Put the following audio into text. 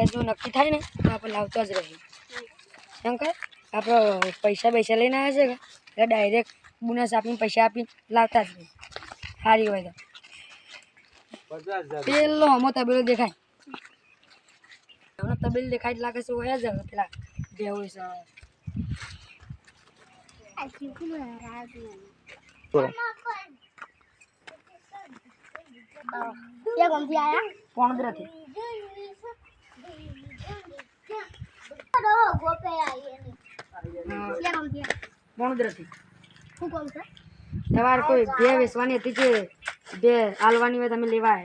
જો નક્કી થાય ને તો આપણે લાવતો જ રહી શંકર આપણે પૈસા લઈને આવ્યા છે એટલે ડાયરેક્ટ બોનસ આપીને પૈસા આપીને લાવતા જ નહીં સારી હોય તો પેલો હમો તબેલો દેખાય હમણાં તબેલો દેખાય લાગે છે હોય જ પેલા બેવું છે પોણદ્રથી તમારે કોઈ બે વેચવાની હતી કે બે હાલવાની હોય તમે લેવા